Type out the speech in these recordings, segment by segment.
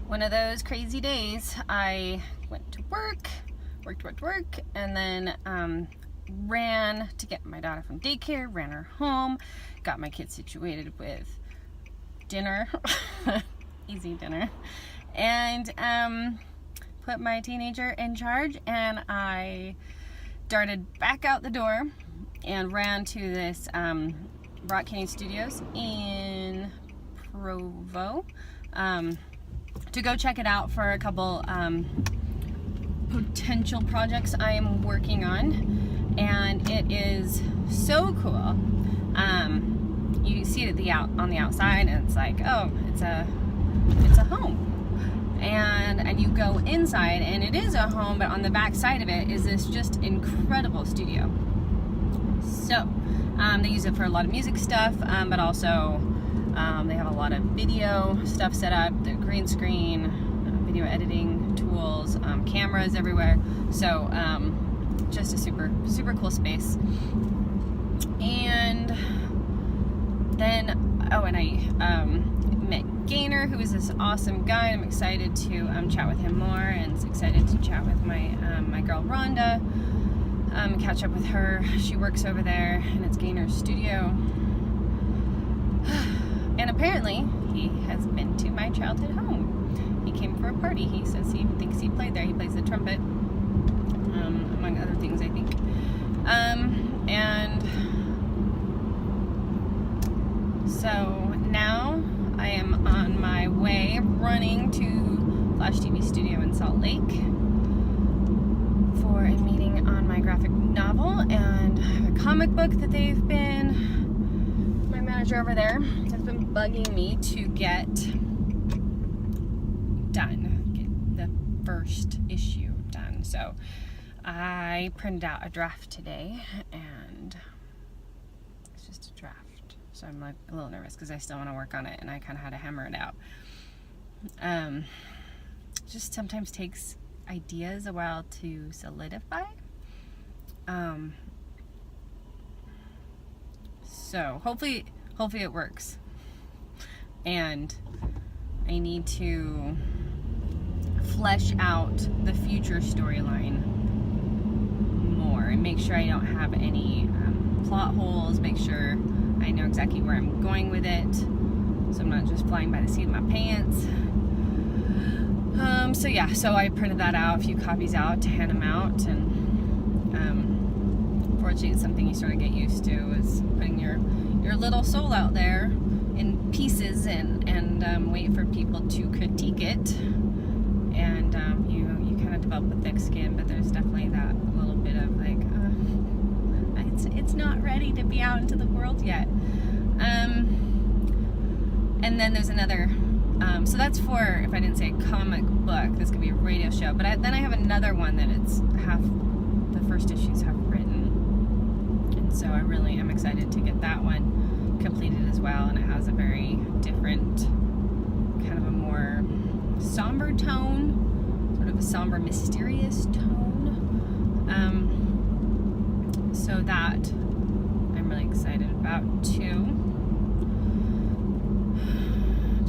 one of those crazy days. I went to work, and then ran to get my daughter from daycare, ran her home, got my kids situated with dinner, easy dinner, and put my teenager in charge, and I darted back out the door and ran to this Rock Canyon Studios in Provo to go check it out for a couple potential projects I am working on, and it is so cool. You see it on the outside, and it's like, oh, it's a home, and you go inside, and it is a home, but on the back side of it is this just incredible studio. So they use it for a lot of music stuff, but also they have a lot of video stuff set up, the green screen, video editing tools, cameras everywhere. So just a super cool space. And then I met Gaynor, who is this awesome guy. I'm excited to chat with him more, and excited to chat with my girl Rhonda, catch up with her. She works over there, and it's Gaynor's studio. And apparently he has been to my childhood home. He came for a party. He says he thinks he played there. He plays the trumpet, among other things, I think. And so now I am on my way, running to Flash TV Studio in Salt Lake for a meeting on my graphic novel, and I have a comic book that my manager over there has been bugging me to get the first issue done. So I printed out a draft today, and it's just a draft. So I'm like a little nervous because I still want to work on it, and I kind of had to hammer it out. Just sometimes takes ideas a while to solidify. So hopefully it works. And I need to flesh out the future storyline more and make sure I don't have any plot holes, make sure I know exactly where I'm going with it, so I'm not just flying by the seat of my pants. So I printed that out, a few copies out to hand them out, and fortunately it's something you sort of get used to, is putting your little soul out there in pieces and wait for people to critique it, and you kind of develop a thick skin, but there's definitely that little bit of like, it's not ready to be out into the world yet. And then there's another, so that's for, if I didn't say comic book, this could be a radio show, but then I have another one that it's the first issues have written, and so I really am excited to get that one completed as well, and it has a very different, kind of a more somber tone, sort of a somber, mysterious tone. So that I'm really excited about too.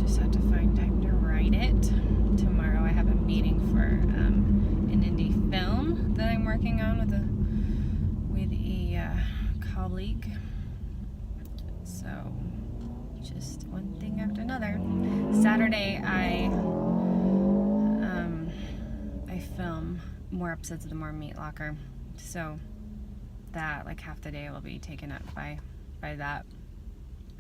Just have to find time to write it. Tomorrow I have a meeting for an indie film that I'm working on with a colleague. So just one thing after another. Saturday I film more episodes of The More Meat Locker, so that, like, half the day will be taken up by that.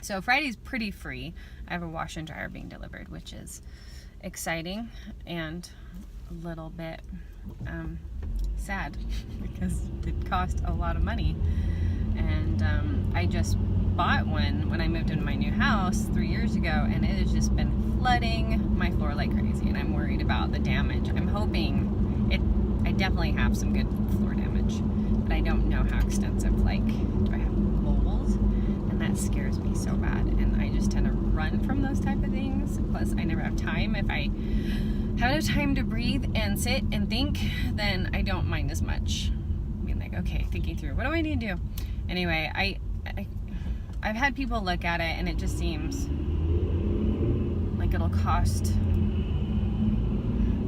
So Friday's pretty free. I have a wash and dryer being delivered, which is exciting and a little bit sad because it cost a lot of money, and I just bought one when I moved into my new house 3 years ago, and it has just been flooding my floor like crazy, and I'm worried about the damage. I'm hoping I definitely have some good floor damage, but I don't know how extensive. Like, do I have mold? And that scares me so bad, and I just tend to run from those type of things. Plus, I never have time. If I have enough time to breathe and sit and think, then I don't mind as much. I mean, like, okay, thinking through, what do I need to do? Anyway, I've had people look at it, and it just seems like it'll cost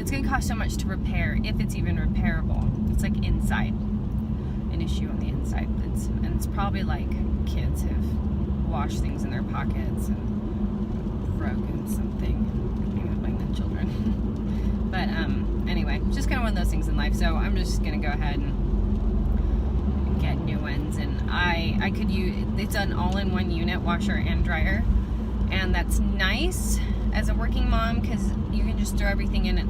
it's going to cost so much to repair, if it's even repairable. It's like inside, an issue on the inside. And it's probably like kids have washed things in their pockets and broken something. I don't blame the children. But anyway, just kind of one of those things in life. So I'm just going to go ahead and get new ones. And I could use, it's an all-in-one unit, washer and dryer. And that's nice as a working mom, because you can just throw everything in it,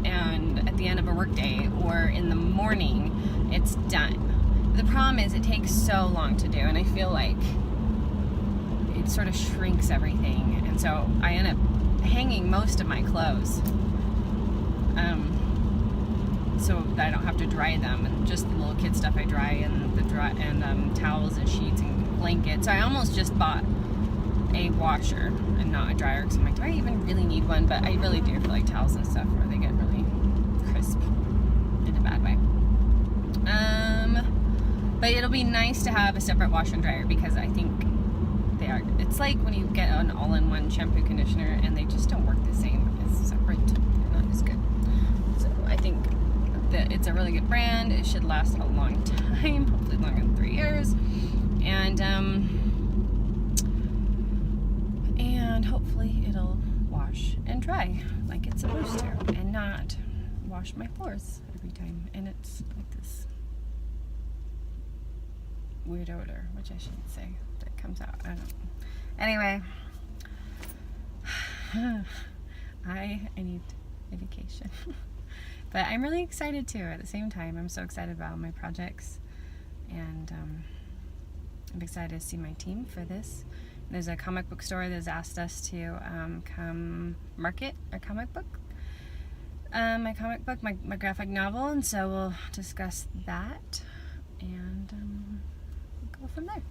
and at the end of a work day or in the morning, it's done. The problem is it takes so long to do, and I feel like it sort of shrinks everything, and so I end up hanging most of my clothes so that I don't have to dry them, and just the little kid stuff I dry, and towels and sheets and blankets. So I almost just bought a washer and not a dryer, because I'm like, do I even really need one? But I really do for like towels and stuff, where they get really crisp in a bad way. But it'll be nice to have a separate washer and dryer, because I think it's like when you get an all-in-one shampoo conditioner and they just don't work the same as separate. They're not as good. So I think that it's a really good brand. It should last a long time, hopefully longer than 3 years. And hopefully it'll wash and dry like it's supposed to, and not wash my floors every time. And it's like this weird odor, which I shouldn't say, that comes out. I don't know. Anyway, I need a vacation. But I'm really excited too at the same time. I'm so excited about my projects, and I'm excited to see my team for this. There's a comic book store that's asked us to come market our comic book, my graphic novel, and so we'll discuss that and go from there.